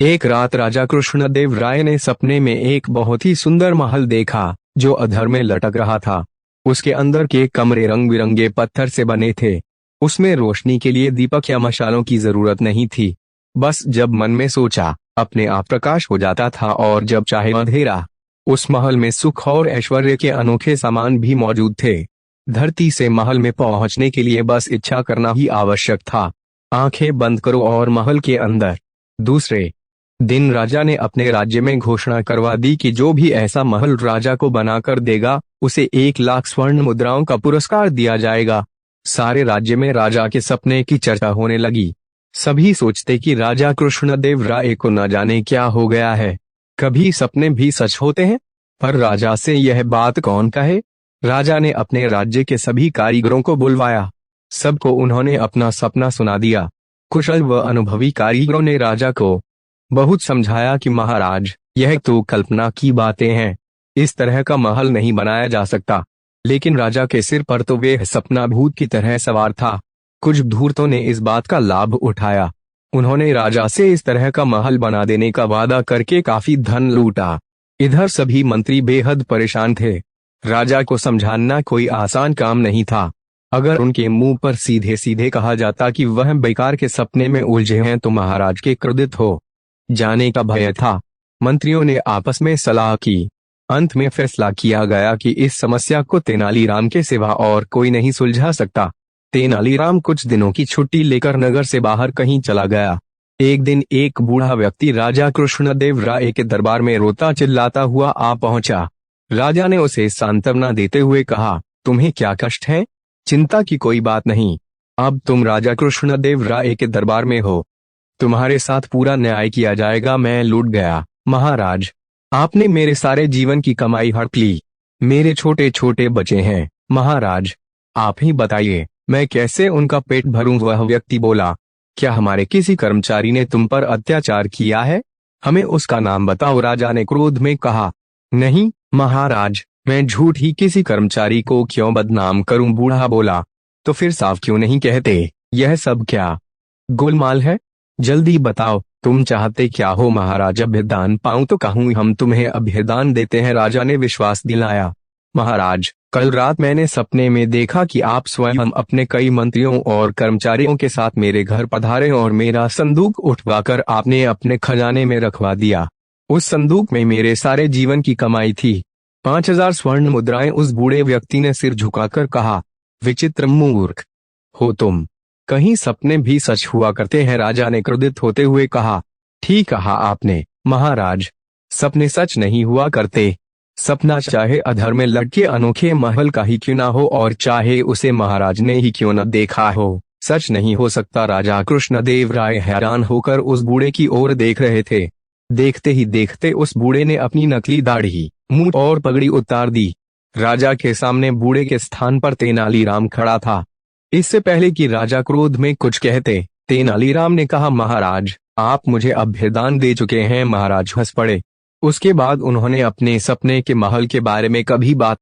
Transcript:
एक रात राजा कृष्णदेव राय ने सपने में एक बहुत ही सुंदर महल देखा जो अधर में लटक रहा था। उसके अंदर के कमरे रंग बिरंगे पत्थर से बने थे। उसमें रोशनी के लिए दीपक या मशालों की जरूरत नहीं थी। बस जब मन में सोचा अपने आप प्रकाश हो जाता था और जब चाहे अंधेरा। उस महल में सुख और ऐश्वर्य के अनोखे सामान भी मौजूद थे। धरती से महल में पहुंचने के लिए बस इच्छा करना ही आवश्यक था। आंखें बंद करो और महल के अंदर। दूसरे दिन राजा ने अपने राज्य में घोषणा करवा दी कि जो भी ऐसा महल राजा को बनाकर देगा उसे 1 लाख स्वर्ण मुद्राओं का पुरस्कार दिया जाएगा। सारे राज्य में राजा के सपने की चर्चा होने लगी। सभी सोचते कि राजा कृष्णदेव राय को न जाने क्या हो गया है। कभी सपने भी सच होते हैं, पर राजा से यह बात कौन कहे। राजा ने अपने राज्य के सभी कारीगरों को बुलवाया। सबको उन्होंने अपना सपना सुना दिया। कुशल व अनुभवी कारीगरों ने राजा को बहुत समझाया कि महाराज, यह तो कल्पना की बातें हैं, इस तरह का महल नहीं बनाया जा सकता। लेकिन राजा के सिर पर तो वह सपना भूत की तरह सवार था। कुछ धूर्तों ने इस बात का लाभ उठाया। उन्होंने राजा से इस तरह का महल बना देने का वादा करके काफी धन लूटा। इधर सभी मंत्री बेहद परेशान थे। राजा को समझाना कोई आसान काम नहीं था। अगर उनके मुंह पर सीधे सीधे कहा जाता कि वह बेकार के सपने में उलझे हैं तो महाराज के क्रोधित हो जाने का भय था। मंत्रियों ने आपस में सलाह की। अंत में फैसला किया गया कि इस समस्या को तेनालीराम के सिवा और कोई नहीं सुलझा सकता। तेनालीराम कुछ दिनों की छुट्टी लेकर नगर से बाहर कहीं चला गया। एक दिन एक बूढ़ा व्यक्ति राजा कृष्णदेव राय के दरबार में रोता चिल्लाता हुआ आ पहुंचा। राजा ने उसे सांत्वना देते हुए कहा, तुम्हें क्या कष्ट है? चिंता की कोई बात नहीं। अब तुम राजा कृष्णदेव राय के दरबार में हो। तुम्हारे साथ पूरा न्याय किया जाएगा। मैं लूट गया महाराज। आपने मेरे सारे जीवन की कमाई हड़प ली। मेरे छोटे छोटे बच्चे हैं महाराज। आप ही बताइए मैं कैसे उनका पेट भरूं? वह व्यक्ति बोला, क्या हमारे किसी कर्मचारी ने तुम पर अत्याचार किया है? हमें उसका नाम बताओ। राजा ने क्रोध में कहा, नहीं महाराज, मैं झूठ ही किसी कर्मचारी को क्यों बदनाम करूं? बूढ़ा बोला, तो फिर साफ क्यों नहीं कहते? यह सब क्या गोलमाल है? जल्दी बताओ तुम चाहते क्या हो? महाराज, अभ्यदान पाऊं तो कहूं हम तुम्हें अभ्यदान देते हैं। राजा ने विश्वास दिलाया, महाराज, कल रात मैंने सपने में देखा कि आप स्वयं अपने कई मंत्रियों और कर्मचारियों के साथ मेरे घर पधारे और मेरा संदूक उठवाकर आपने अपने खजाने में रखवा दिया। उस संदूक में मेरे सारे जीवन की कमाई थी, 5000 स्वर्ण मुद्राएं। उस बूढ़े व्यक्ति ने सिर झुकाकर कहा, विचित्र मूर्ख हो तुम, कहीं सपने भी सच हुआ करते हैं? राजा ने क्रोधित होते हुए कहा, ठीक कहा आपने महाराज, सपने सच नहीं हुआ करते। सपना चाहे अधर में लटके अनोखे महल का ही क्यों ना हो और चाहे उसे महाराज ने ही क्यों न देखा हो, सच नहीं हो सकता। राजा कृष्णदेव राय हैरान होकर उस बूढ़े की ओर देख रहे थे। देखते ही देखते उस बूढ़े ने अपनी नकली दाढ़ी, मूंछ और पगड़ी उतार दी। राजा के सामने बूढ़े के स्थान पर तेनालीराम खड़ा था। इससे पहले कि राजा क्रोध में कुछ कहते, तेनालीराम ने कहा, महाराज, आप मुझे अभ्यदान दे चुके हैं। महाराज हंस पड़े। उसके बाद उन्होंने अपने सपने के महल के बारे में कभी बात